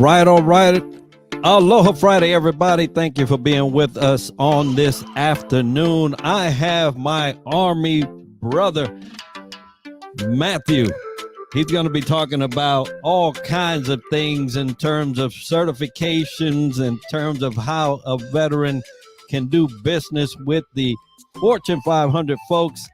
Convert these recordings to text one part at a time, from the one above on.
right, all right. Aloha Friday, everybody. Thank you for being with us on this afternoon. I have my Army brother, Matthew. He's going to be talking about all kinds of things in terms of certifications, in terms of how a veteran can do business with the Fortune 500 folks.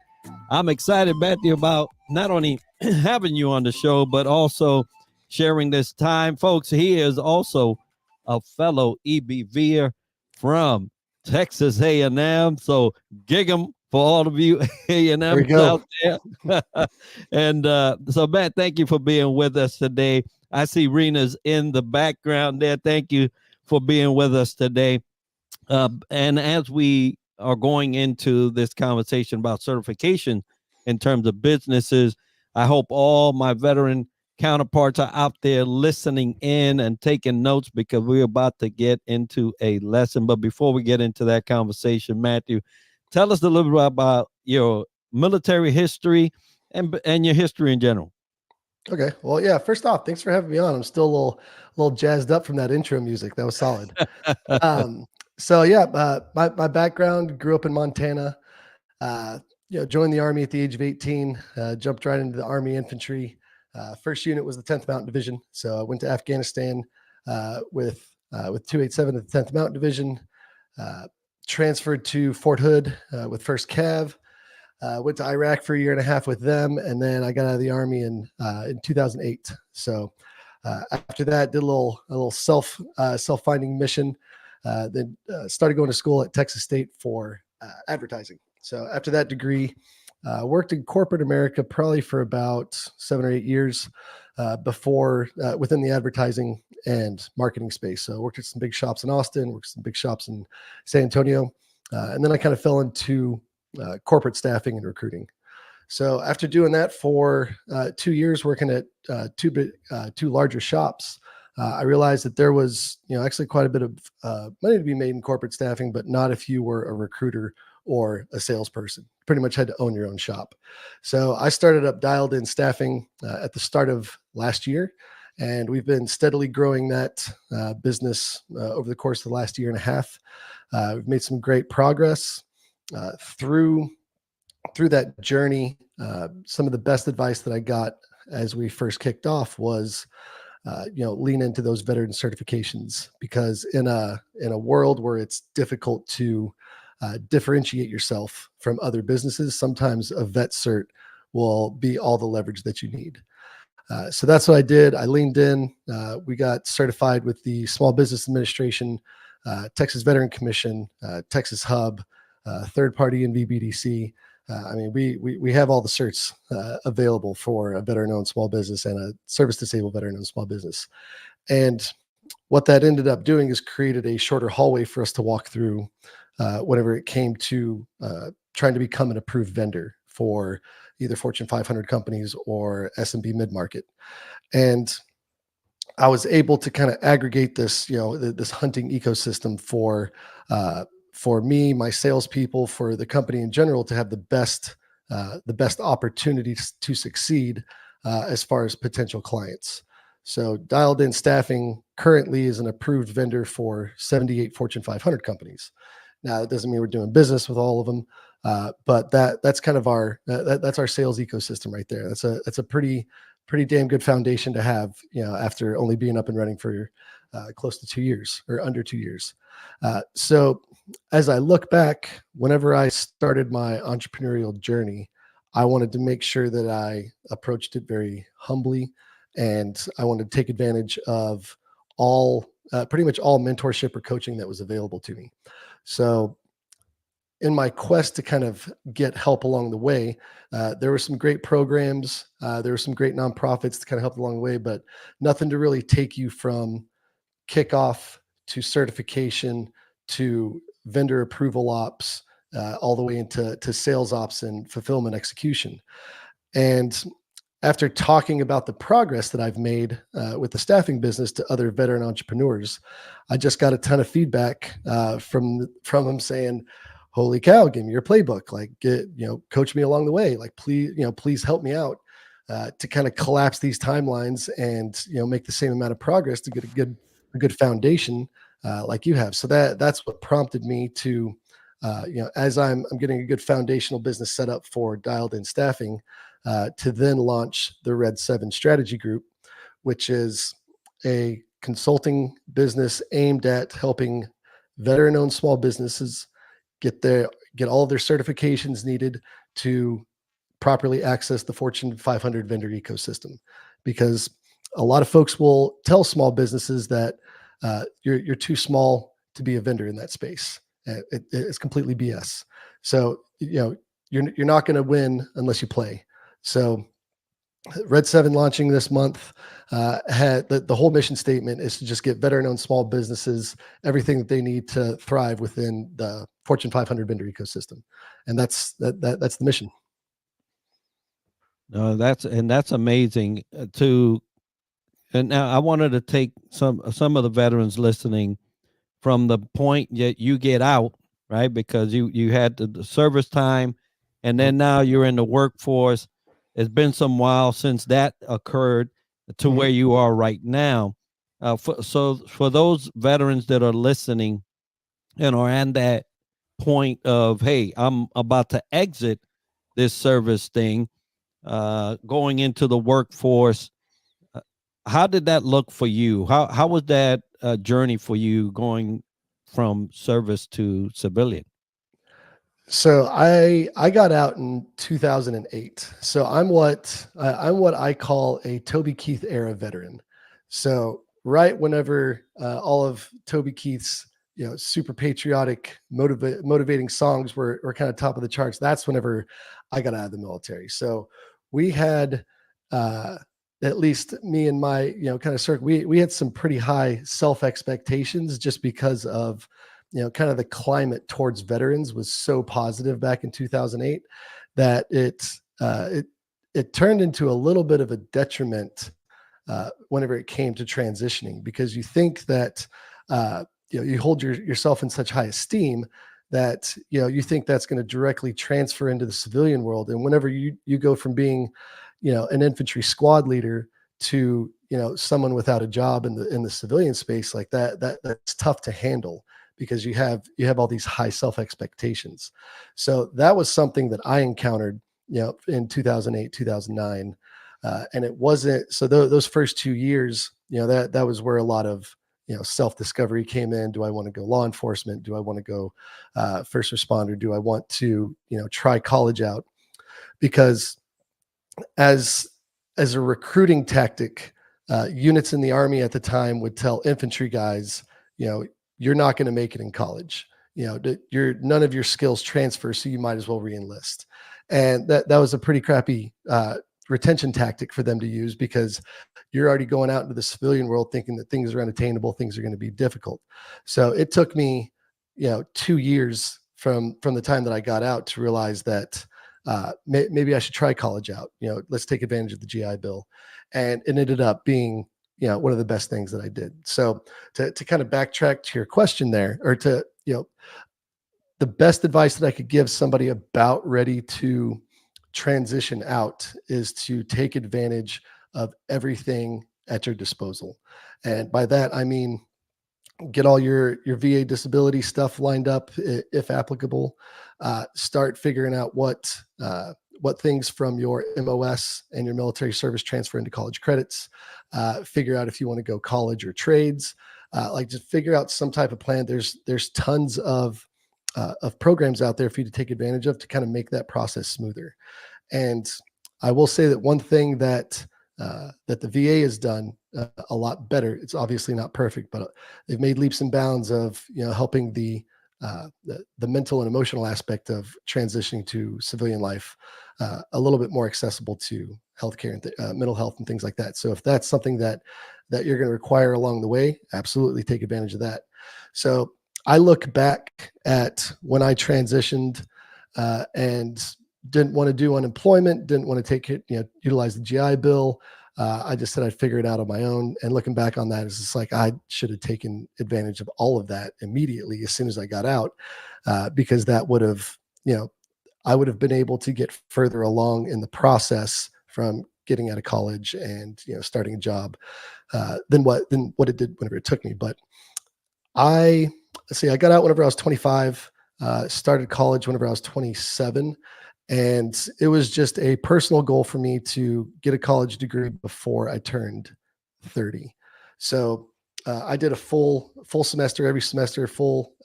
I'm excited, Matthew, about not only having you on the show, but also sharing this time. Folks, he is also a fellow EBVer from Texas A&M. So gig him for all of you A&Ms out there. And so, Matt, thank you for being with us today. I see Rena's in the background there. Thank you for being with us today. And as we are going into this conversation about certification in terms of businesses, I hope all my veteran counterparts are out there listening in and taking notes, because we're about to get into a lesson. But before we get into that conversation, Matthew, tell us a little bit about your military history and your history in general. Okay. Well, yeah, first off, thanks for having me on. I'm still a little jazzed up from that intro music. That was solid. So yeah, my background, grew up in Montana, joined the Army at the age of 18, jumped right into the Army infantry. First unit was the 10th Mountain Division. So I went to Afghanistan with 287 of the 10th Mountain Division, transferred to Fort Hood with 1st Cav, went to Iraq for a year and a half with them, and then I got out of the Army in 2008. So after that, did a little self-finding mission. Then started going to school at Texas State for advertising. So after that degree, worked in corporate America probably for about 7 or 8 years before within the advertising and marketing space. So worked at some big shops in Austin, worked at some big shops in San Antonio, and then I kind of fell into corporate staffing and recruiting. So after doing that for 2 years, working at two larger shops, I realized that there was, actually quite a bit of money to be made in corporate staffing, but not if you were a recruiter or a salesperson. Pretty much had to own your own shop. So I started up Dialed In Staffing at the start of last year, and we've been steadily growing that business over the course of the last year and a half. We've made some great progress through that journey. Some of the best advice that I got as we first kicked off was, lean into those veteran certifications, because in a world where it's difficult to differentiate yourself from other businesses, sometimes a vet cert will be all the leverage that you need. So that's what I did. I leaned in. We got certified with the Small Business Administration, Texas Veteran Commission, Texas Hub, third party NVBDC. We have all the certs available for a veteran-owned small business and a service-disabled veteran-owned small business. And what that ended up doing is created a shorter hallway for us to walk through whenever it came to trying to become an approved vendor for either Fortune 500 companies or S&P mid-market. And I was able to kind of aggregate this, this hunting ecosystem for me, my salespeople, for the company in general, to have the best opportunities to succeed as far as potential clients. So Dialed In Staffing currently is an approved vendor for 78 Fortune 500 companies. Now, that doesn't mean we're doing business with all of them, but that's kind of that's our sales ecosystem right there. That's a pretty damn good foundation to have, after only being up and running for close to 2 years, or under 2 years. So as I look back, whenever I started my entrepreneurial journey, I wanted to make sure that I approached it very humbly, and I wanted to take advantage of pretty much all mentorship or coaching that was available to me. So in my quest to kind of get help along the way, there were some great programs, there were some great nonprofits to kind of help along the way, but nothing to really take you from kickoff to certification to vendor approval ops, all the way into sales ops and fulfillment execution. And after talking about the progress that I've made with the staffing business to other veteran entrepreneurs, I just got a ton of feedback from them saying, "Holy cow, give me your playbook. Like, coach me along the way. Like, please help me out. to kind of collapse these timelines and make the same amount of progress to get a good foundation like you have. So that's what prompted me to as I'm getting a good foundational business set up for dialed in staffing, to then launch the Red 7 Strategy Group, which is a consulting business aimed at helping veteran owned small businesses get all of their certifications needed to properly access the Fortune 500 vendor ecosystem. Because a lot of folks will tell small businesses that you're too small to be a vendor in that space. It's completely BS. So you're not going to win unless you play. So Red 7 launching this month had the whole mission statement is to just get veteran-owned small businesses everything that they need to thrive within the Fortune 500 vendor ecosystem, and that's the mission. That's amazing. And now I wanted to take some of the veterans listening from the point that you get out, right? Because you had the service time, and then now you're in the workforce. It's been some while since that occurred to where you are right now. So for those veterans that are listening and are at that point of, hey, I'm about to exit this service thing, going into the workforce, how did that look for you? How was that journey for you going from service to civilian? So I got out in 2008. So I'm what I call a Toby Keith era veteran. So right whenever all of Toby Keith's super patriotic motivating songs were kind of top of the charts, that's whenever I got out of the military. So we had at least me and my kind of circle, we had some pretty high self expectations just because of kind of the climate towards veterans was so positive back in 2008 that it turned into a little bit of a detriment whenever it came to transitioning, because you think that you hold yourself in such high esteem that you think that's going to directly transfer into the civilian world. And whenever you go from being an infantry squad leader to someone without a job in the civilian space, like that's tough to handle, because you have all these high self expectations. So that was something that I encountered, in 2008, 2009. And it wasn't, so those first 2 years, that was where a lot of, self-discovery came in. Do I want to go law enforcement? Do I want to go first responder? Do I want to, try college out? Because as a recruiting tactic, units in the Army at the time would tell infantry guys, you're not going to make it in college. None of your skills transfer, so you might as well re-enlist. And that was a pretty crappy retention tactic for them to use, because you're already going out into the civilian world thinking that things are unattainable, things are going to be difficult. So it took me, 2 years from the time that I got out to realize that maybe I should try college out. Let's take advantage of the GI Bill, and it ended up being one of the best things that I did. So to kind of backtrack to your question there, or to, the best advice that I could give somebody about ready to transition out is to take advantage of everything at your disposal. And by that, I mean, get all your VA disability stuff lined up, if applicable. Start figuring out what things from your MOS and your military service transfer into college credits. Figure out if you want to go college or trades. Just figure out some type of plan. There's tons of programs out there for you to take advantage of to kind of make that process smoother. And I will say that one thing that the VA has done a lot better. It's obviously not perfect, but they've made leaps and bounds of helping the mental and emotional aspect of transitioning to civilian life a little bit more accessible to healthcare and mental health and things like that. So if that's something that you're going to require along the way, absolutely take advantage of that. So I look back at when I transitioned and didn't want to do unemployment, didn't want to utilize the GI Bill. I just said I'd figure it out on my own. And looking back on that, it's just like I should have taken advantage of all of that immediately as soon as I got out, because that would have, I would have been able to get further along in the process from getting out of college and starting a job than what it did whenever it took me. But I got out whenever I was 25. Started college whenever I was 27. And it was just a personal goal for me to get a college degree before I turned 30. So I did a full semester every semester, full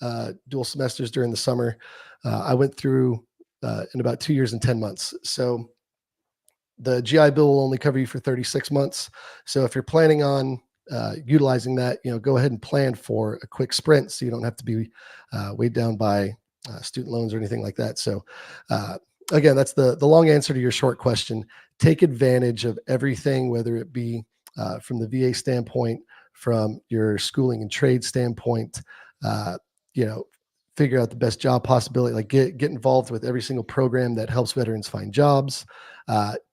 dual semesters during the summer. I went through in about 2 years and 10 months. So the GI Bill will only cover you for 36 months. So if you're planning on utilizing that, go ahead and plan for a quick sprint so you don't have to be weighed down by student loans or anything like that. So again, that's the long answer to your short question. Take advantage of everything, whether it be from the VA standpoint, from your schooling and trade standpoint, figure out the best job possibility, like get involved with every single program that helps veterans find jobs.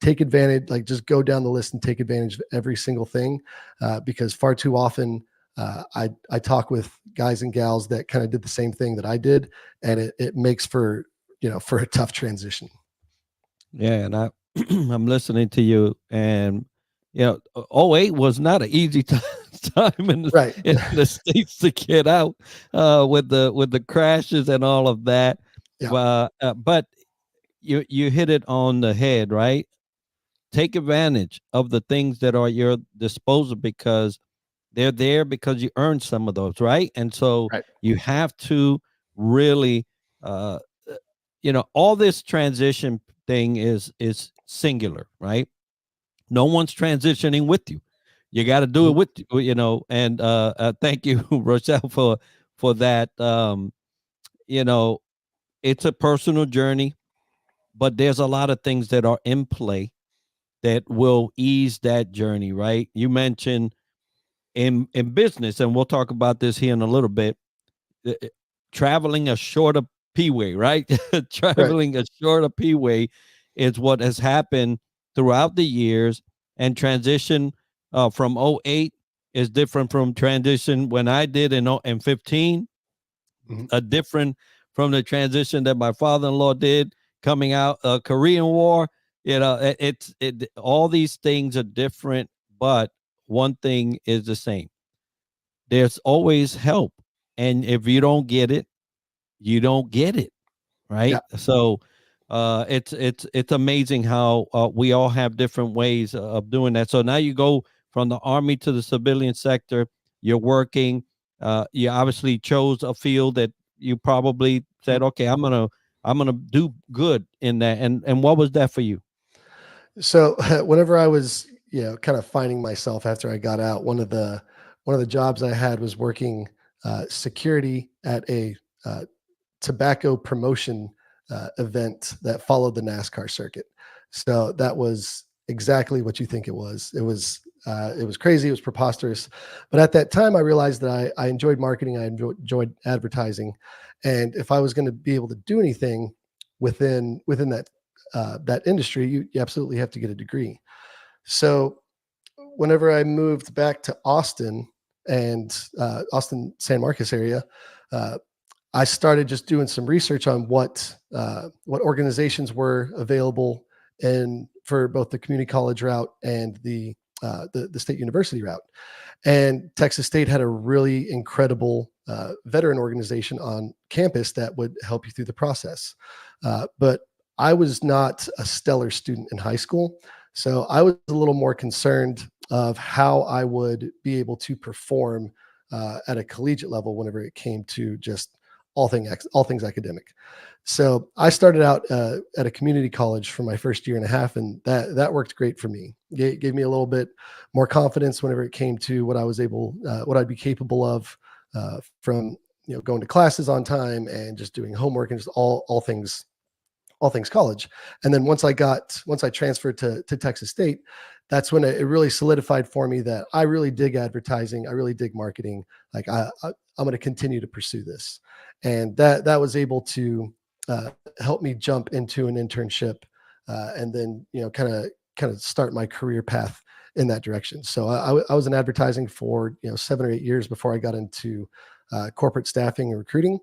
Take advantage, like just go down the list and take advantage of every single thing, because far too often I talk with guys and gals that kind of did the same thing that I did, and it makes for a tough transition. Yeah, and I'm listening to you, and 08 was not an easy time in the States to get out with the crashes and all of that. Yeah. But you hit it on the head, right? Take advantage of the things that are at your disposal, because they're there because you earned some of those, right? And so you have to really all this transition thing is singular, right? No one's transitioning with you. You got to do it with and thank you, Rochelle, for that. It's a personal journey, but there's a lot of things that are in play that will ease that journey, right? You mentioned in business, and we'll talk about this here in a little bit, traveling a shorter P-way, right? Traveling a shorter P-way is what has happened throughout the years, and transition from 08 is different from transition when I did in 15, different from the transition that my father-in-law did coming out Korean War. All these things are different, but one thing is the same. There's always help, and if you don't get it, you don't get it, right? Yeah. So it's amazing how we all have different ways of doing that. So now you go from the Army to the civilian sector. You're working. You obviously chose a field that you probably said, okay, I'm gonna do good in that. And what was that for you? So whenever I was, kind of finding myself after I got out, one of the jobs I had was working security at a tobacco promotion event that followed the NASCAR circuit. So that was exactly what you think it was. It was crazy. It was preposterous. But at that time, I realized that I enjoyed marketing. I enjoyed advertising. And if I was going to be able to do anything within that industry, you absolutely have to get a degree. So whenever I moved back to Austin and Austin, San Marcos area, I started just doing some research on what organizations were available for both the community college route and the state university route. And Texas State had a really incredible veteran organization on campus that would help you through the process. But I was not a stellar student in high school, so I was a little more concerned of how I would be able to perform at a collegiate level whenever it came to just all things academic. So I started out at a community college for my first year and a half, and that worked great for me. Gave me a little bit more confidence whenever it came to what I'd be capable of from going to classes on time and just doing homework and just all things college. And then once I transferred to Texas State, that's when it really solidified for me that I really dig advertising. I really dig marketing. Like I'm going to continue to pursue this. And that was able to help me jump into an internship and then, kind of start my career path in that direction. So I was in advertising for, 7 or 8 years before I got into corporate staffing and recruiting.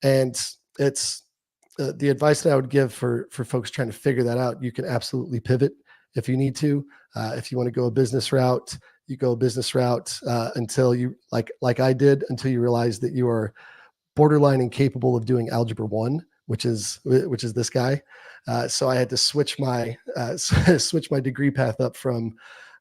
And it's, the advice that I would give for folks trying to figure that out: you can absolutely pivot if you need to. If you want to go a business route, you go a business route until you, like I did, until you realize that you are borderline incapable of doing algebra 1, which is this guy. So I had to switch my switch my degree path up from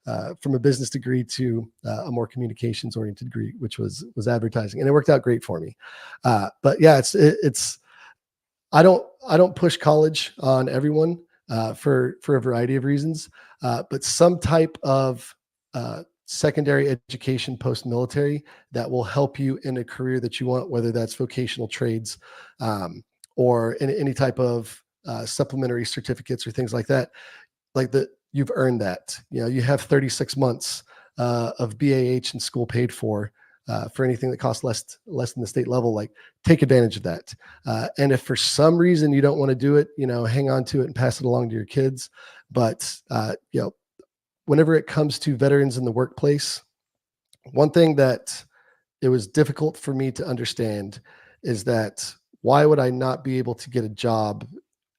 a business degree to a more communications oriented degree, which was advertising, and it worked out great for me. But yeah, it's I don't push college on everyone for a variety of reasons, but some type of secondary education post-military that will help you in a career that you want, whether that's vocational trades or in any type of supplementary certificates or things like that. You've earned that. You have 36 months of BAH and school paid for anything that costs less than the state level. Like, take advantage of that. And if for some reason you don't want to do it, hang on to it and pass it along to your kids. But whenever it comes to veterans in the workplace, one thing that it was difficult for me to understand is that why would I not be able to get a job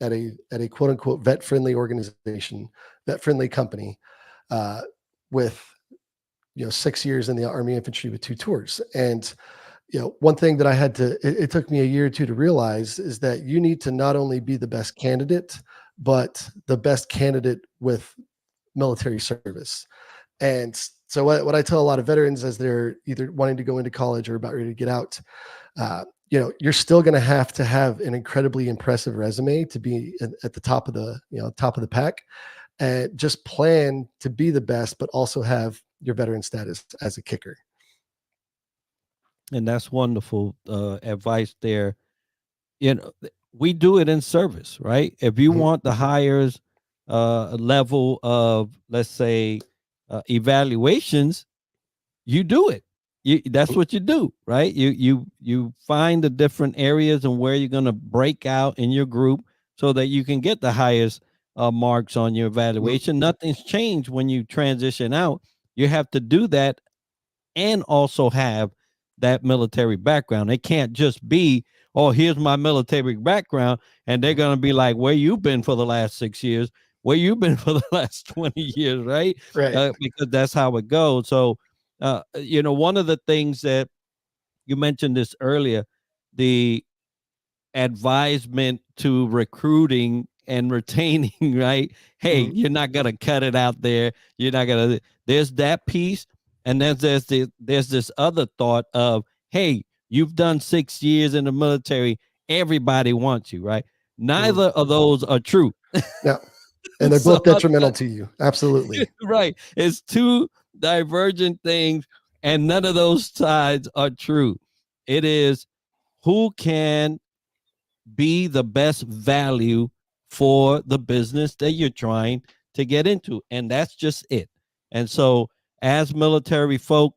at a quote unquote vet friendly organization, vet friendly company, with 6 years in the Army infantry with 2 tours. And one thing that I had to, it took me a year or two to realize, is that you need to not only be the best candidate, but the best candidate with military service. And so what I tell a lot of veterans as they're either wanting to go into college or about ready to get out, you're still going to have an incredibly impressive resume to be at the top of the pack, and just plan to be the best, but also have your veteran status as a kicker. And that's wonderful advice there. We do it in service, right? If you want the highest level of, let's say, evaluations, you do it. That's what you do, right? You find the different areas and where you're going to break out in your group so that you can get the highest marks on your evaluation. Nothing's changed when you transition out. You have to do that and also have that military background. It can't just be, oh, here's my military background, and they're going to be like, where you been for the last 6 years? Where you been for the last 20 years, right? Because that's how it goes. So, one of the things that you mentioned this earlier, the advisement to recruiting and retaining, right? Hey, you're not going to cut it out there. You're not going to, there's that piece. And then there's this other thought of, hey, you've done 6 years in the military. Everybody wants you, right? Neither of those are true. Yeah. And they're both detrimental to you. Absolutely. Right. It's two divergent things, and none of those sides are true. It is who can be the best value for the business that you're trying to get into. And that's just it. And so as military folk,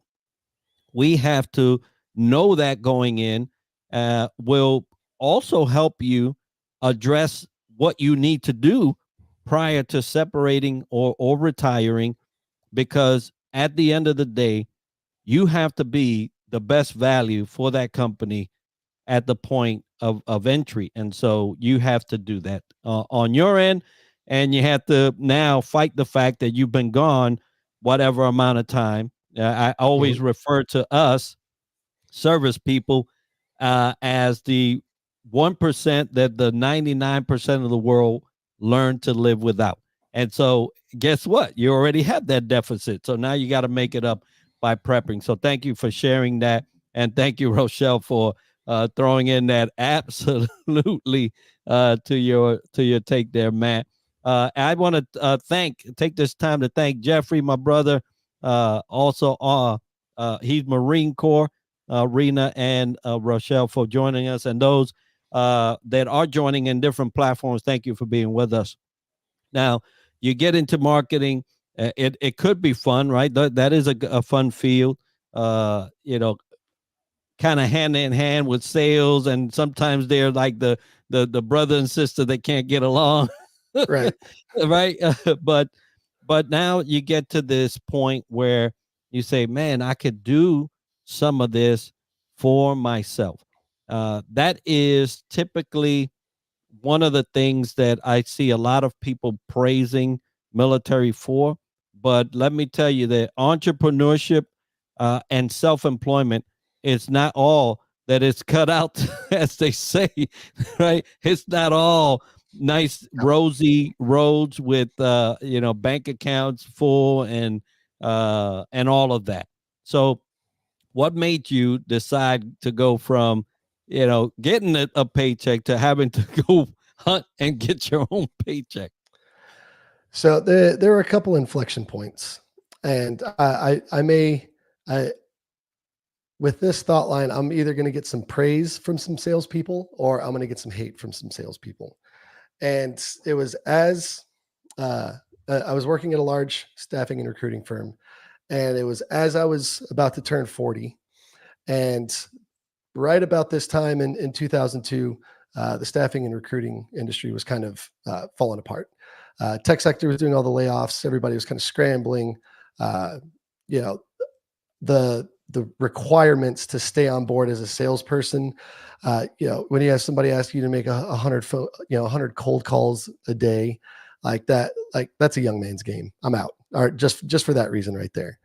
we have to know that going in will also help you address what you need to do prior to separating or retiring, because at the end of the day, you have to be the best value for that company at the point of entry. And so you have to do that on your end, and you have to now fight the fact that you've been gone whatever amount of time. I always refer to us service people as the 1% that the 99% of the world learned to live without. And so guess what? You already have that deficit. So now you got to make it up by prepping. So thank you for sharing that. And thank you, Rochelle, for throwing in that absolutely to your take there, Matt. I want to take this time to thank Jeffrey, my brother. Also, he's Marine Corps. Rena and Rochelle for joining us, and those that are joining in different platforms, thank you for being with us. Now, you get into marketing, it could be fun, right? That is a fun field, kind of hand in hand with sales, and sometimes they're like the brother and sister that can't get along, right? Right, but now you get to this point where you say, man, I could do some of this for myself. That is typically one of the things that I see a lot of people praising military for. But let me tell you that entrepreneurship and self-employment is not all that it's cut out, as they say, right? It's not all nice rosy roads with bank accounts full and all of that. So what made you decide to go from getting a paycheck to having to go hunt and get your own paycheck? So there were a couple inflection points, and I may I with this thought line, I'm either going to get some praise from some salespeople or I'm going to get some hate from some salespeople. And it was as uh, I was working at a large staffing and recruiting firm, and it was as I was about to turn 40, and right about this time in 2002, the staffing and recruiting industry was kind of falling apart. Tech sector was doing all the layoffs. Everybody was kind of scrambling. Uh, you know, the requirements to stay on board as a salesperson. When you have somebody ask you to make 100 cold calls a day, like that, like that's a young man's game. I'm out. Or just for that reason right there.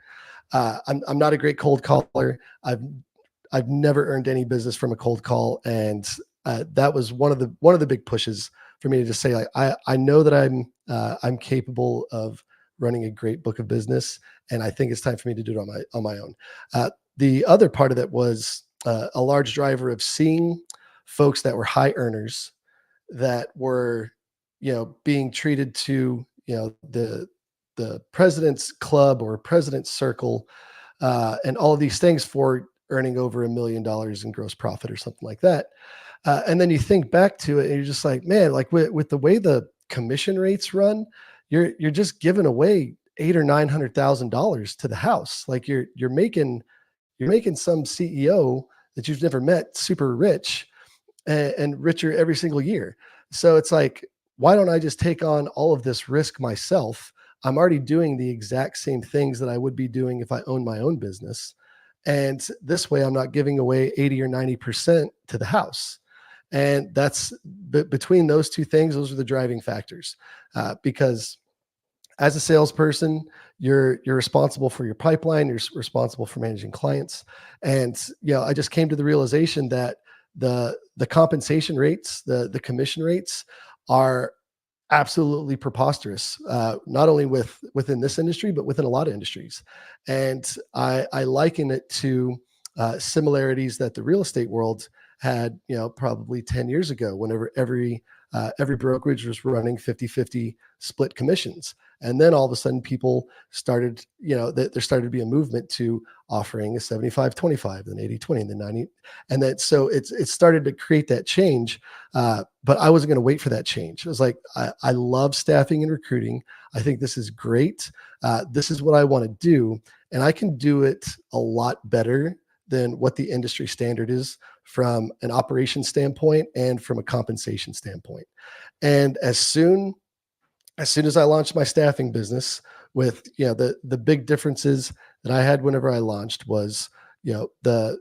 I'm not a great cold caller. I've never earned any business from a cold call, and that was one of the big pushes for me to just say, like, I know that I'm capable of running a great book of business, and I think it's time for me to do it on my own. The other part of it was a large driver of seeing folks that were high earners that were, being treated to, the president's club or president's circle, and all of these things for earning over $1 million in gross profit or something like that. And then you think back to it and you're just like, man, like with the way the commission rates run, you're just giving away $800,000 or $900,000 to the house. Like you're making some CEO that you've never met super rich and richer every single year. So it's like, why don't I just take on all of this risk myself? I'm already doing the exact same things that I would be doing if I owned my own business. And this way I'm not giving away 80 or 90% to the house. And that's between those two things, those are the driving factors. Because as a salesperson, you're responsible for your pipeline, you're responsible for managing clients. And I just came to the realization that the compensation rates, the commission rates are absolutely preposterous, not only within this industry, but within a lot of industries. And I liken it to similarities that the real estate world had, probably 10 years ago, whenever every brokerage was running 50-50 split commissions. And then all of a sudden people started, there started to be a movement to offering a 75-25, then 80-20, and then 90. And that, so it started to create that change. But I wasn't going to wait for that change. It was like, I love staffing and recruiting. I think this is great. This is what I want to do. And I can do it a lot better than what the industry standard is from an operations standpoint and from a compensation standpoint. And as soon as I launched my staffing business, with the big differences that I had whenever I launched was, the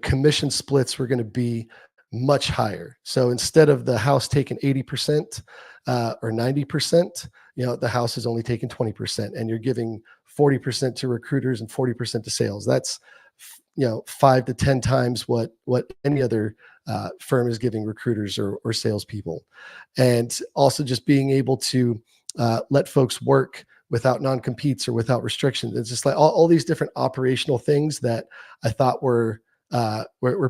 commission splits were going to be much higher. So instead of the house taking 80% or 90%, the house is only taking 20%, and you're giving 40% to recruiters and 40% to sales. That's 5 to 10 times what any other firm is giving recruiters or salespeople. And also just being able to let folks work without non-competes or without restrictions. It's just like all these different operational things that I thought were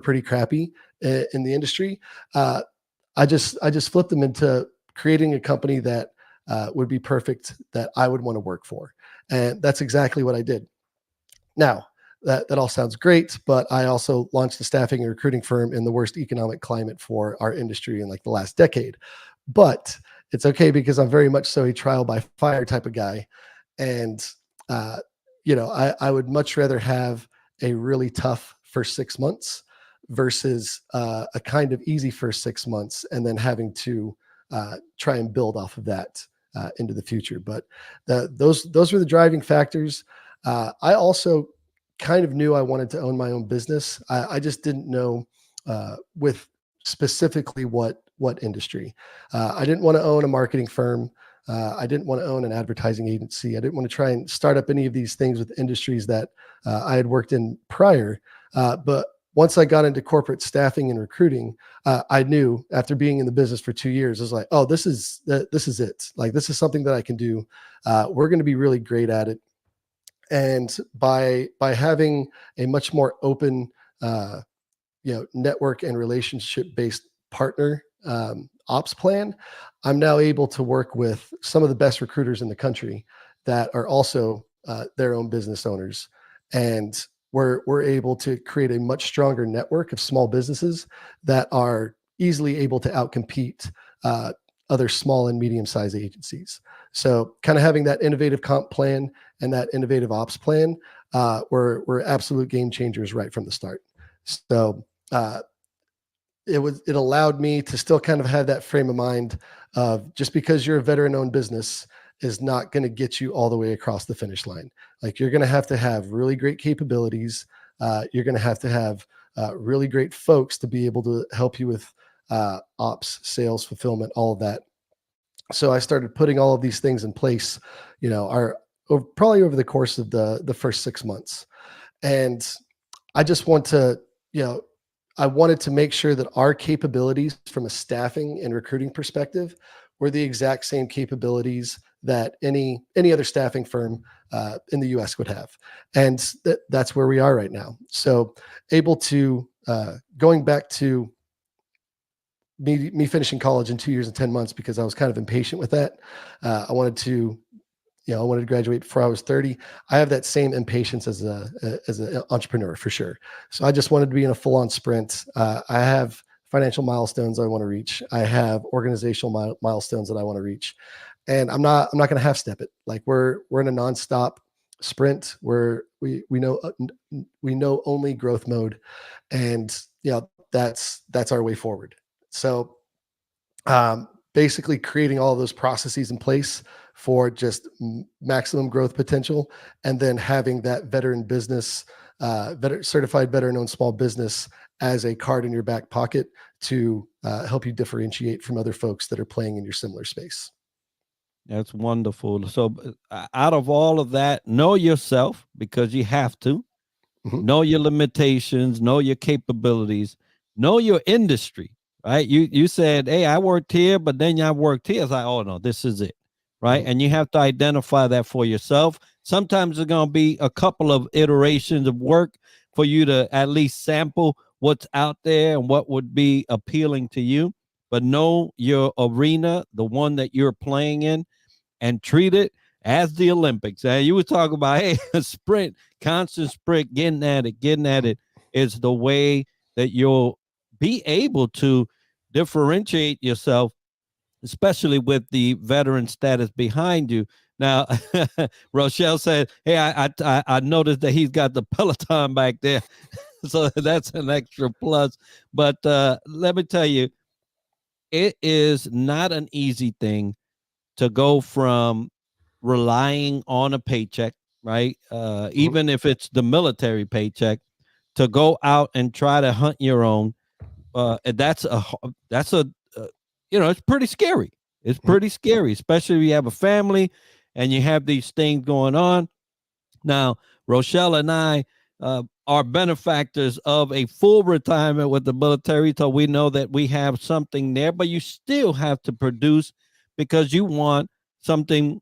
pretty crappy in the industry. I just flipped them into creating a company that would be perfect, that I would want to work for. And that's exactly what I did. Now, that all sounds great, but I also launched a staffing and recruiting firm in the worst economic climate for our industry in like the last decade. But it's okay, because I'm very much so a trial by fire type of guy. And, I would much rather have a really tough first 6 months versus a kind of easy first 6 months, and then having to try and build off of that into the future. But those were the driving factors. I also kind of knew I wanted to own my own business. I just didn't know with specifically what industry. I didn't want to own a marketing firm. I didn't want to own an advertising agency. I didn't want to try and start up any of these things with industries that I had worked in prior. But once I got into corporate staffing and recruiting, I knew after being in the business for 2 years, I was like, oh, this is it. Like, this is something that I can do. We're going to be really great at it. And by having a much more open, network and relationship based partner ops plan, I'm now able to work with some of the best recruiters in the country that are also their own business owners, and we're able to create a much stronger network of small businesses that are easily able to outcompete other small and medium-sized agencies. So kind of having that innovative comp plan and that innovative ops plan were absolute game changers right from the start. So it allowed me to still kind of have that frame of mind of, just because you're a veteran-owned business is not going to get you all the way across the finish line. Like, you're going to have really great capabilities. You're going to have really great folks to be able to help you with ops, sales, fulfillment, all of that. So I started putting all of these things in place, probably over the course of the first 6 months. And I just I wanted to make sure that our capabilities from a staffing and recruiting perspective were the exact same capabilities that any other staffing firm in the US would have. And that's where we are right now. So able to, going back to me finishing college in 2 years and 10 months, because I was kind of impatient with that. I wanted to graduate before I was 30. I have that same impatience as an entrepreneur, for sure. So I just wanted to be in a full-on sprint. I have financial milestones I want to reach. I have organizational milestones that I want to reach, and I'm not going to half step it. Like, we're in a nonstop sprint where we know only growth mode, and that's our way forward. So basically creating all of those processes in place for just maximum growth potential, and then having that veteran business, certified veteran-owned small business as a card in your back pocket to help you differentiate from other folks that are playing in your similar space. That's wonderful. So out of all of that, know yourself, because you have to. Mm-hmm. Know your limitations, know your capabilities, know your industry, right? You said, hey, I worked here, but then I worked here. It's like, oh no, this is it, right? Mm-hmm. And you have to identify that for yourself. Sometimes there's going to be a couple of iterations of work for you to at least sample what's out there and what would be appealing to you. But know your arena, the one that you're playing in, and treat it as the Olympics. And you were talking about, hey, a sprint, constant sprint, getting at it is the way that you'll be able to differentiate yourself, especially with the veteran status behind you. Now, Rochelle said, hey, I noticed that he's got the Peloton back there. So that's an extra plus. But let me tell you, it is not an easy thing to go from relying on a paycheck, right? Even if it's the military paycheck, to go out and try to hunt your own. That's it's pretty scary. It's pretty scary, especially if you have a family and you have these things going on. Now, Rochelle and I are benefactors of a full retirement with the military, so we know that we have something there, but you still have to produce because you want something,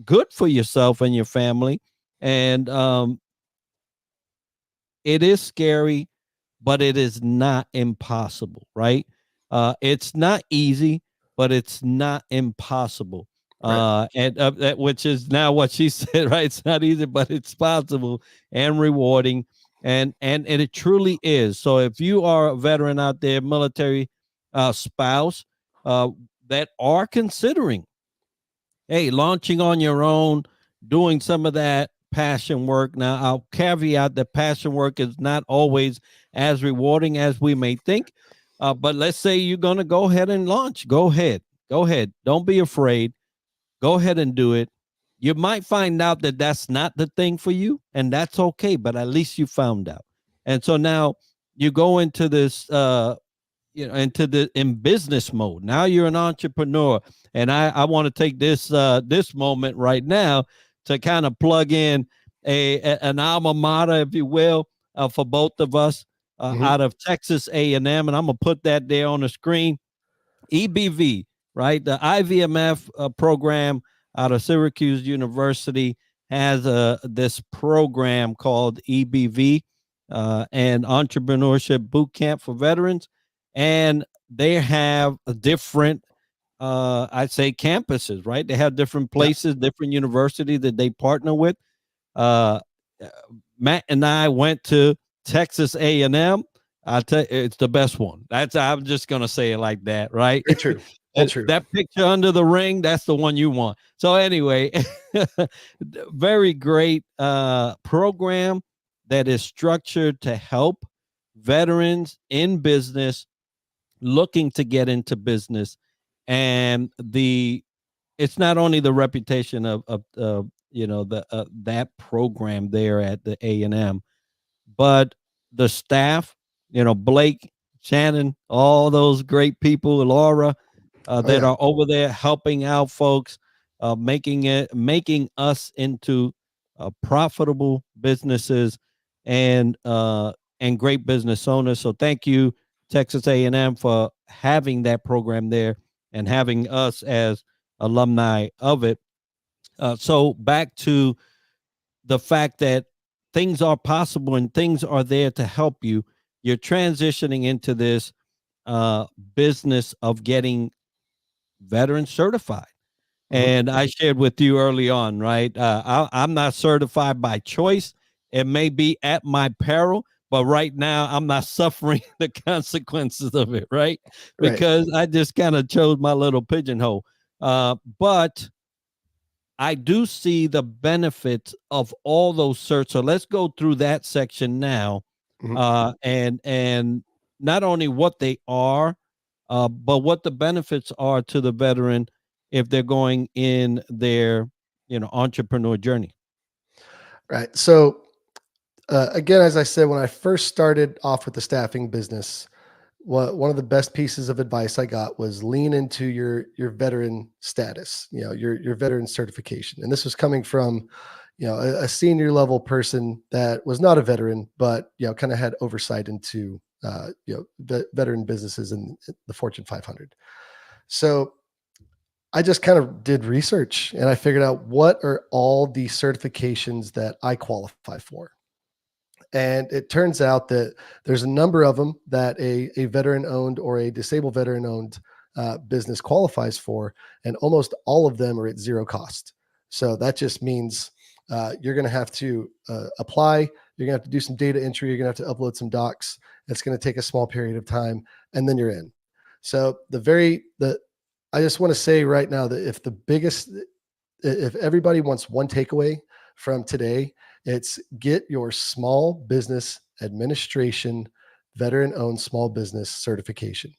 good for yourself and your family. And it is scary, but it is not impossible, right? It's not easy, but it's not impossible. Right. And which is now what she said, right? It's not easy, but it's possible and rewarding. And it truly is. So if you are a veteran out there, military spouse, that are considering, hey, launching on your own, doing some of that passion work. Now, I'll caveat that passion work is not always as rewarding as we may think. But let's say you're going to go ahead and launch. Go ahead. Don't be afraid. Go ahead and do it. You might find out that that's not the thing for you, and that's okay, but at least you found out. And so now you go into this into the in business mode. Now you're an entrepreneur, and I want to take this moment right now to kind of plug in an alma mater, if you will, for both of us Mhm. out of Texas A&M, and I'm gonna put that there on the screen. EBV, right? The IVMF program out of Syracuse University has this program called EBV, and Entrepreneurship Boot Camp for Veterans. And they have a different, I'd say, campuses, right? They have different Yeah. places, different universities that they partner with. Uh, Matt and I went to Texas A&M. I tell you, it's the best one. I'm just gonna say it like that, right? Very true. All true. That picture under the ring, that's the one you want. So anyway, very great program that is structured to help veterans in business looking to get into business. And it's not only the reputation of that program there at the A&M, but the staff, Blake, Shannon, all those great people, Laura, Oh that yeah. are over there helping out folks, making us into profitable businesses and great business owners. So thank you, Texas A&M, for having that program there and having us as alumni of it. So back to the fact that things are possible and things are there to help you. You're transitioning into this business of getting veteran certified. Mhm. And I shared with you early on, right? I'm not certified by choice. It may be at my peril, but right now I'm not suffering the consequences of it, right? Right. Because I just kind of chose my little pigeonhole. But I do see the benefits of all those certs. So let's go through that section now, Mhm. and not only what they are, but what the benefits are to the veteran if they're going in their entrepreneur journey. Right. So again, as I said, when I first started off with the staffing business, one of the best pieces of advice I got was lean into your veteran status, your veteran certification. And this was coming from, a senior level person that was not a veteran, but kind of had oversight into veteran businesses in the Fortune 500. So I just kind of did research and I figured out what are all the certifications that I qualify for. And it turns out that there's a number of them that a veteran owned or a disabled veteran owned business qualifies for. And almost all of them are at zero cost. So that just means you're going to have to apply. You're going to have to do some data entry. You're going to have to upload some docs. It's going to take a small period of time and then you're in. So I just want to say right now that if everybody wants one takeaway from today, it's get your small business administration veteran owned small business certification.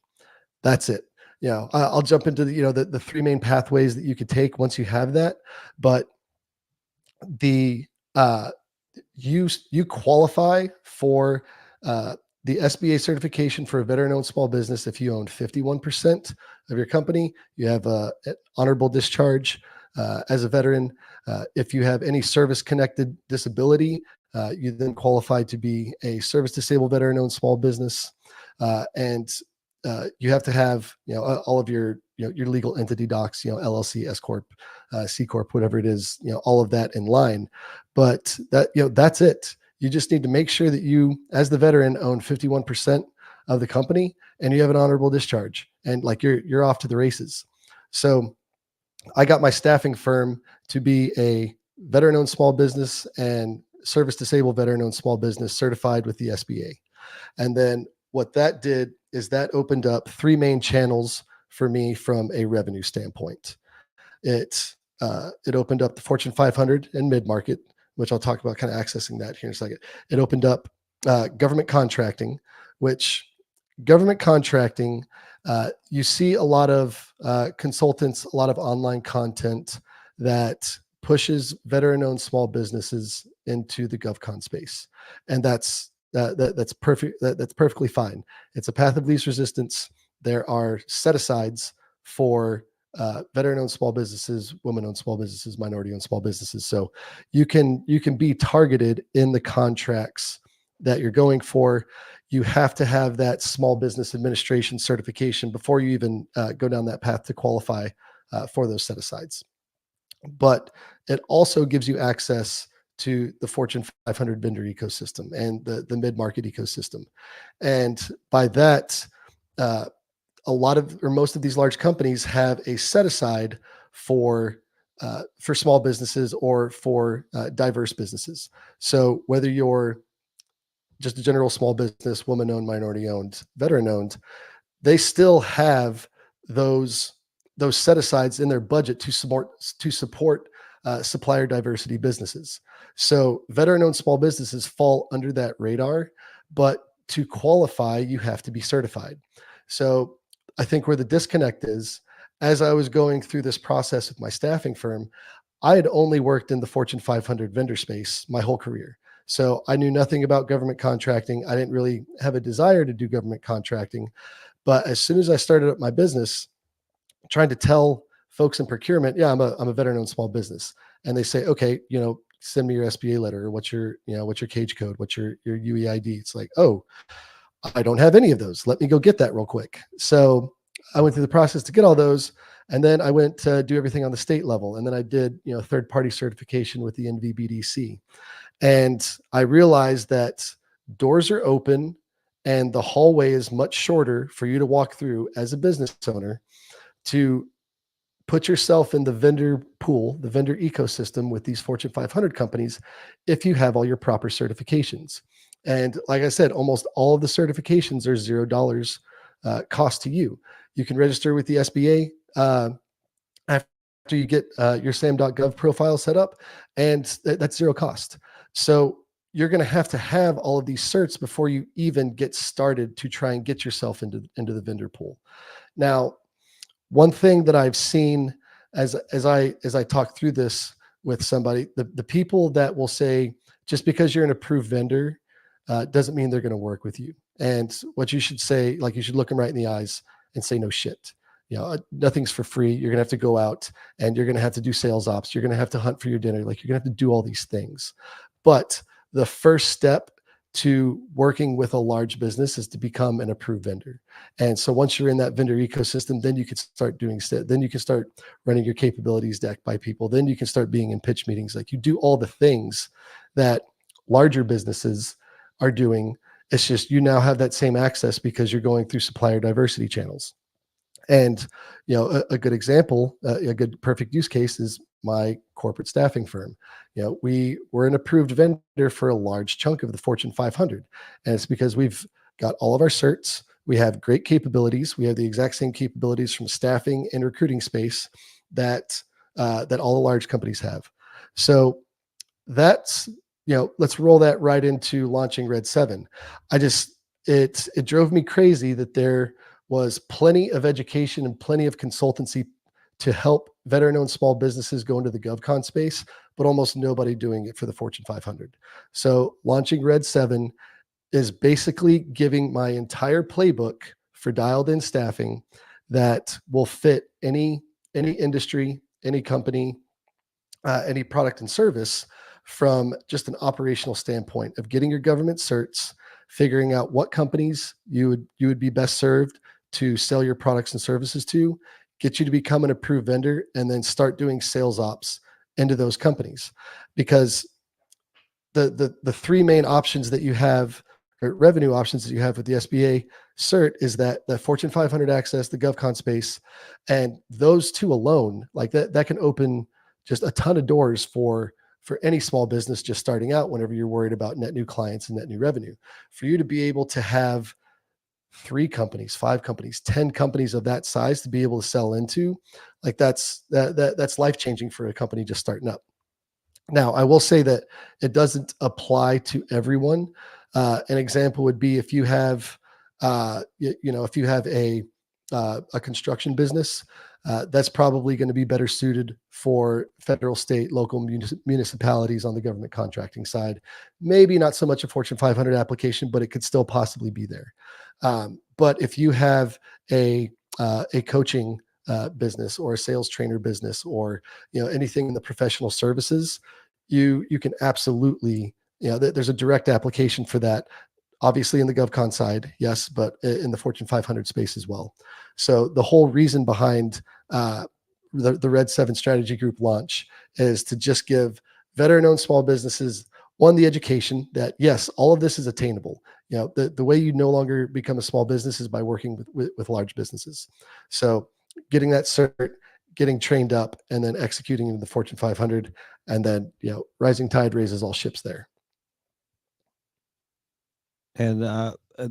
That's it. I'll jump into the three main pathways that you could take once you have that, but the uh, you qualify for the SBA certification for a veteran-owned small business if you own 51% of your company. You have an honorable discharge as a veteran. If you have any service-connected disability, you then qualify to be a service-disabled veteran-owned small business, and you have to have all of your your legal entity docs, LLC, S corp, C corp, whatever it is, all of that in line. But that's it. You just need to make sure that you, as the veteran, own 51% of the company and you have an honorable discharge, and like you're off to the races. So I got my staffing firm to be a veteran-owned small business and service-disabled veteran-owned small business certified with the SBA. And then what that did is that opened up three main channels for me from a revenue standpoint. It opened up the Fortune 500 and mid-market, which I'll talk about kind of accessing that here in a second. It opened up government contracting, which government contracting, you see a lot of consultants, a lot of online content that pushes veteran-owned small businesses into the GovCon space. And that's that's perfect. That's perfectly fine. It's a path of least resistance. There are set asides for veteran-owned small businesses, women-owned small businesses, minority-owned small businesses. So you can be targeted in the contracts that you're going for. You have to have that small business administration certification before you even go down that path to qualify for those set asides. But it also gives you access to the Fortune 500 vendor ecosystem and the mid-market ecosystem. And by that, a lot of, or most of these large companies have a set aside for small businesses or for diverse businesses. So whether you're just a general small business, woman-owned, minority-owned, veteran-owned, they still have those set asides in their budget to support supplier diversity businesses. So veteran-owned small businesses fall under that radar, but to qualify, you have to be certified. So I think where the disconnect is, as I was going through this process with my staffing firm, I had only worked in the Fortune 500 vendor space my whole career. So I knew nothing about government contracting. I didn't really have a desire to do government contracting. But as soon as I started up my business, trying to tell folks in procurement, yeah, I'm a veteran-owned small business. And they say, okay, send me your SBA letter, or what's your cage code, what's your UEID. It's like, oh, I don't have any of those. Let me go get that real quick. So I went through the process to get all those. And then I went to do everything on the state level. And then I did, third-party certification with the NVBDC. And I realized that doors are open and the hallway is much shorter for you to walk through as a business owner to put yourself in the vendor pool, the vendor ecosystem with these Fortune 500 companies, if you have all your proper certifications. And like I said, almost all of the certifications are $0 cost to you. You can register with the SBA after you get your SAM.gov profile set up, and that's zero cost. So you're going to have all of these certs before you even get started to try and get yourself into the vendor pool. Now, one thing that I've seen as I talk through this with somebody, the people that will say, just because you're an approved vendor doesn't mean they're going to work with you. And what you should say, like, you should look them right in the eyes and say, no shit. Nothing's for free. You're going to have to go out and you're going to have to do sales ops. You're going to have to hunt for your dinner. Like, you're going to have to do all these things. But the first step to working with a large business is to become an approved vendor. And so once you're in that vendor ecosystem, then you can start then you can start running your capabilities deck by people. Then you can start being in pitch meetings. Like, you do all the things that larger businesses are doing. It's just, you now have that same access because you're going through supplier diversity channels. And, a good example, a good perfect use case is my corporate staffing firm. We were an approved vendor for a large chunk of the Fortune 500. And it's because we've got all of our certs. We have great capabilities. We have the exact same capabilities from staffing and recruiting space that all the large companies have. So that's, let's roll that right into launching Red 7. It drove me crazy that there was plenty of education and plenty of consultancy to help veteran-owned small businesses go into the GovCon space, but almost nobody doing it for the Fortune 500. So launching Red 7 is basically giving my entire playbook for dialed-in staffing that will fit any industry, any company, any product and service, from just an operational standpoint of getting your government certs, figuring out what companies you would be best served to sell your products and services to, get you to become an approved vendor, and then start doing sales ops into those companies. Because the three main options that you have, or revenue options that you have with the SBA cert, is that the Fortune 500 access, the GovCon space, and those two alone, like that can open just a ton of doors for any small business just starting out whenever you're worried about net new clients and net new revenue. For you to be able to have 3 companies, 5 companies, 10 companies of that size to be able to sell into, like, that's life-changing for a company just starting up. Now, I will say that it doesn't apply to everyone. An example would be if you have, if you have a a construction business, that's probably going to be better suited for federal, state, local municipalities on the government contracting side. Maybe not so much a Fortune 500 application, but it could still possibly be there. But if you have a coaching business or a sales trainer business, or anything in the professional services, you can absolutely, there's a direct application for that. Obviously in the GovCon side, yes, but in the Fortune 500 space as well. So the whole reason behind the Red 7 Strategy Group launch is to just give veteran-owned small businesses, one, the education that, yes, all of this is attainable. The way you no longer become a small business is by working with large businesses. So getting that cert, getting trained up, and then executing in the Fortune 500, and then, rising tide raises all ships there. And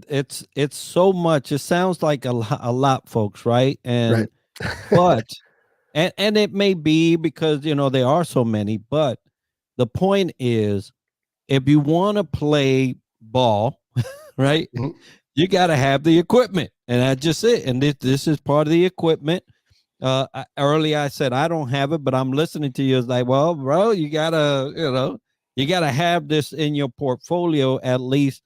it's so much. It sounds like a lot, folks, right? And right. but and it may be because there are so many, but the point is, if you want to play ball, right, Mhm. you got to have the equipment, and that's just it. And this is part of the equipment. Earlier I said I don't have it, but I'm listening to you. It's like, well, bro, you gotta have this in your portfolio at least.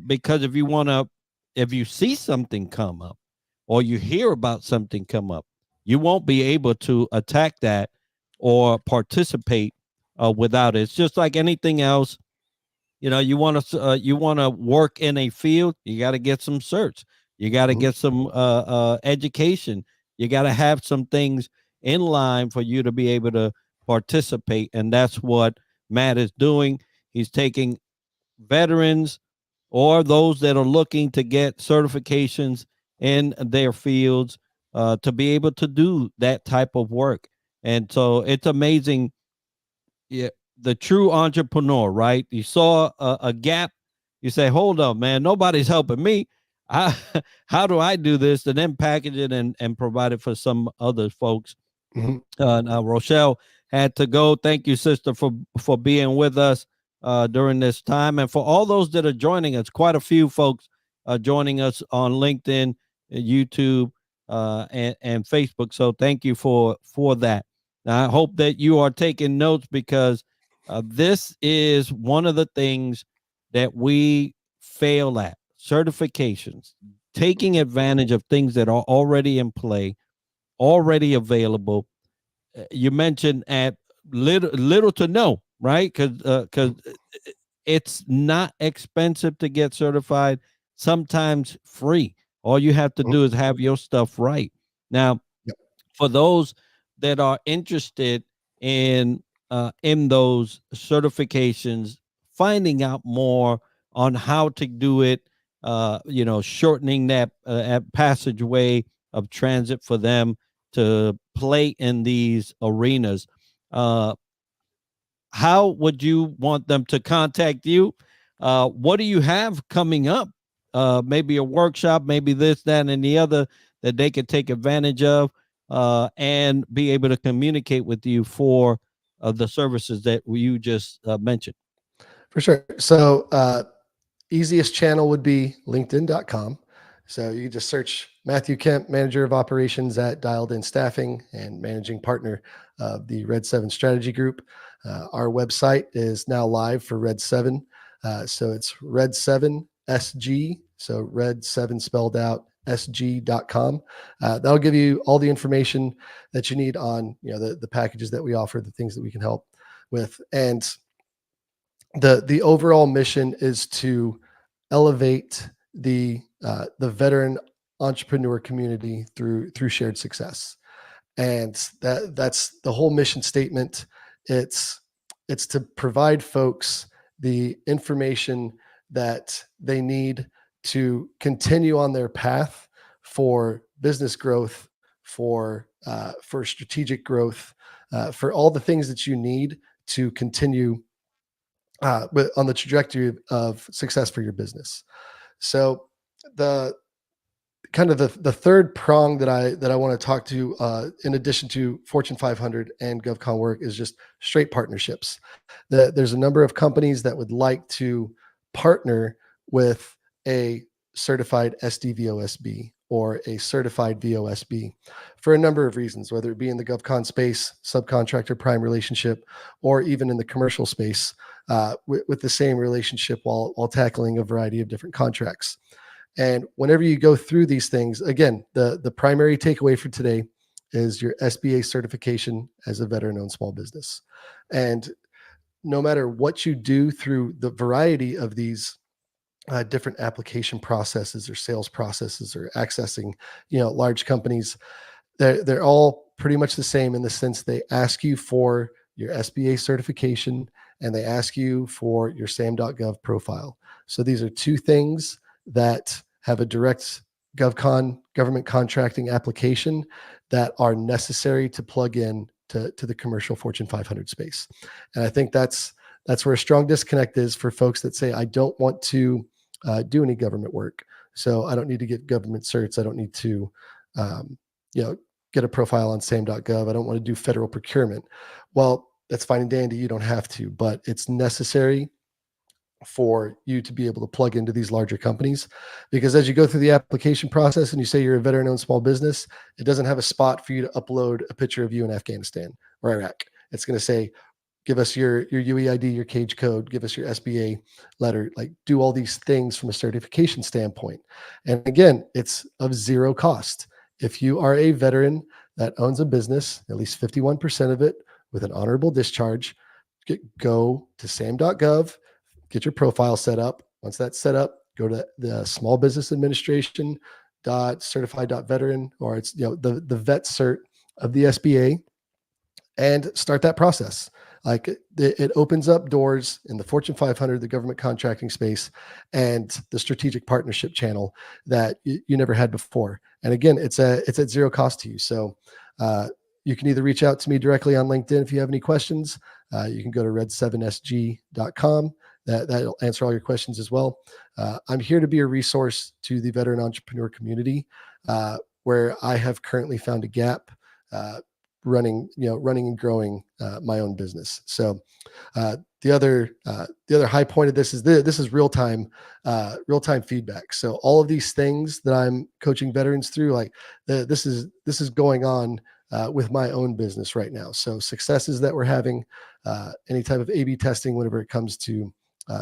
Because if you see something come up or you hear about something come up, you won't be able to attack that or participate without it. It's just like anything else. You want to work in a field, you got to get some certs, you got to get some education, you got to have some things in line for you to be able to participate, and that's what Matt is doing. He's taking veterans or those that are looking to get certifications in their fields to be able to do that type of work. And so it's amazing. Yeah, the true entrepreneur, right? You saw a gap, you say, hold up, man, nobody's helping me. How do I do this? And then package it and provide it for some other folks. Now Rochelle had to go. Thank you, sister, for being with us during this time, and for all those that are joining us. Quite a few folks joining us on LinkedIn, YouTube, and Facebook. So thank you for that. Now, I hope that you are taking notes, because this is one of the things that we fail at: certifications, taking advantage of things that are already in play, already available. You mentioned at little to no, right? Because it's not expensive to get certified. Sometimes free. All you have to do is have your stuff right. Now, for those that are interested in those certifications, finding out more on how to do it, shortening that passageway of transit for them to play in these arenas. How would you want them to contact you? What do you have coming up? Maybe a workshop, maybe this, that, and the other that they could take advantage of and be able to communicate with you for the services that you just mentioned. For sure. So easiest channel would be linkedin.com. So you just search Matthew Kemp, manager of operations at Dialed In Staffing and managing partner of the Red 7 Strategy Group. Our website is now live for Red 7. So it's Red 7 SG. So Red 7 spelled out sg.com. That'll give you all the information that you need on the packages that we offer, the things that we can help with. And the overall mission is to elevate the veteran entrepreneur community through shared success, and that's the whole mission statement. It's to provide folks the information that they need to continue on their path for business growth, for strategic growth, for all the things that you need to continue on the trajectory of success for your business. So the kind of the third prong that I want to talk to, in addition to Fortune 500 and GovCon work, is just straight partnerships. There's a number of companies that would like to partner with a certified SDVOSB or a certified VOSB for a number of reasons, whether it be in the GovCon space, subcontractor prime relationship, or even in the commercial space with the same relationship while tackling a variety of different contracts. And whenever you go through these things, again, the primary takeaway for today is your SBA certification as a veteran-owned small business. And no matter what you do through the variety of these different application processes or sales processes or accessing, large companies, they're all pretty much the same in the sense they ask you for your SBA certification and they ask you for your SAM.gov profile. So these are two things that have a direct GovCon government contracting application that are necessary to plug in to the commercial Fortune 500 space. And I think that's where a strong disconnect is for folks that say, I don't want to do any government work. So I don't need to get government certs. I don't need to, get a profile on SAM.gov. I don't want to do federal procurement. Well, that's fine and dandy. You don't have to, but it's necessary for you to be able to plug into these larger companies, because as you go through the application process and you say you're a veteran-owned small business, it doesn't have a spot for you to upload a picture of you in Afghanistan or Iraq. It's going to say, give us your UEID, your cage code, give us your SBA letter, like do all these things from a certification standpoint. And again, it's of zero cost. If you are a veteran that owns a business, at least 51% of it with an honorable discharge, go to SAM.gov, get your profile set up. Once that's set up, go to the Small Business Administration certified.veteran, or it's the vet cert of the SBA, and start that process. Like it opens up doors in the Fortune 500, the government contracting space, and the strategic partnership channel that you never had before. And again, it's at zero cost to you. So you can either reach out to me directly on LinkedIn if you have any questions. You can go to red7sg.com. That'll answer all your questions as well. I'm here to be a resource to the veteran entrepreneur community, where I have currently found a gap running and growing my own business. So the other high point of this is real time feedback. So all of these things that I'm coaching veterans through, like this is going on with my own business right now. So successes that we're having, any type of A/B testing, whenever it comes to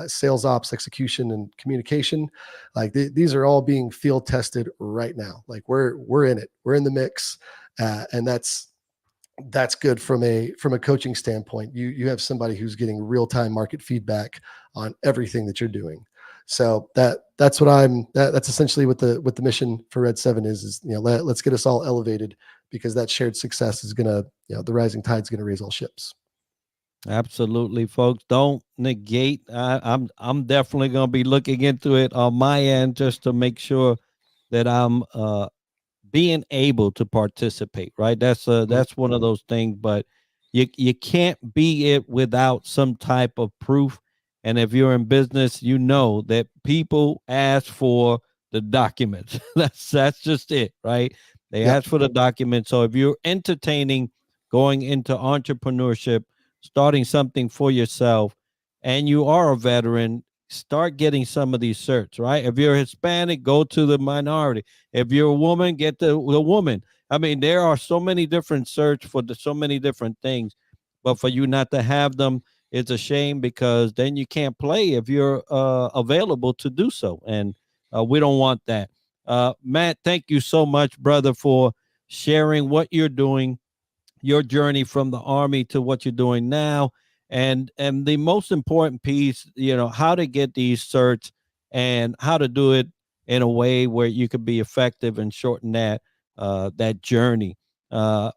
sales ops, execution, and communication, like these are all being field tested right now. Like we're in it, we're in the mix, and that's good from a coaching standpoint. You have somebody who's getting real-time market feedback on everything that you're doing. So that's essentially what the mission for Red 7 is let's get us all elevated, because that shared success is gonna, the rising tide is gonna raise all ships. Absolutely, folks. Don't negate. I'm definitely going to be looking into it on my end just to make sure that I'm being able to participate. Right. That's one of those things. But you can't be it without some type of proof. And if you're in business, you know that people ask for the documents. That's just it, right? They ask for the documents. So if you're entertaining going into entrepreneurship, starting something for yourself, and you are a veteran, start getting some of these certs, right? If you're Hispanic, go to the minority. If you're a woman, get the woman. I mean, there are so many different certs for so many different things, but for you not to have them, it's a shame, because then you can't play if you're available to do so. And we don't want that. Matt, thank you so much, brother, for sharing what you're doing, your journey from the Army to what you're doing now, and the most important piece, how to get these certs and how to do it in a way where you could be effective and shorten that journey.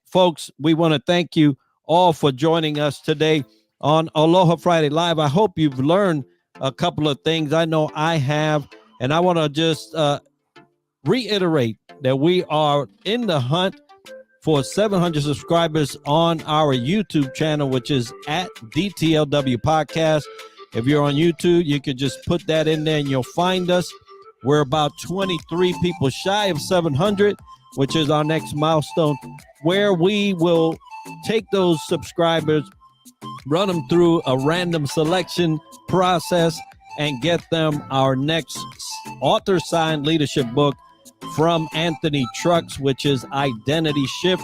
Folks, we want to thank you all for joining us today on Aloha Friday Live. I hope you've learned a couple of things. I know I have, and I want to just reiterate that we are in the hunt for 700 subscribers on our YouTube channel, which is at DTLW Podcast. If you're on YouTube, you can just put that in there and you'll find us. We're about 23 people shy of 700, which is our next milestone, where we will take those subscribers, run them through a random selection process, and get them our next author-signed leadership book, from Anthony Trucks, which is Identity Shift.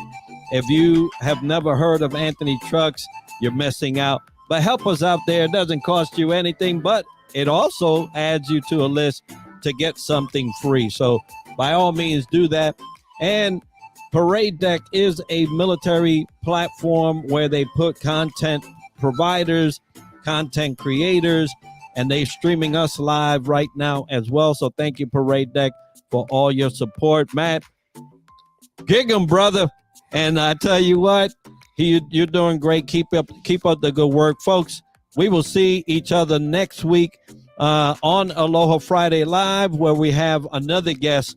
If you have never heard of Anthony Trucks, you're missing out. But help us out there. It doesn't cost you anything, but it also adds you to a list to get something free. So by all means, do that. And Parade Deck is a military platform where they put content providers, content creators, and they're streaming us live right now as well. So thank you, Parade Deck, for all your support. Matt, gig 'em, brother. And I tell you what, you're doing great. Keep up the good work, folks. We will see each other next week on Aloha Friday Live, where we have another guest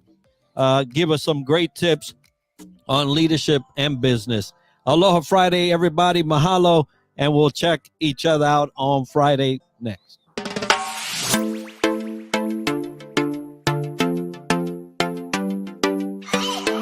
give us some great tips on leadership and business. Aloha Friday, everybody. Mahalo, and we'll check each other out on Friday next.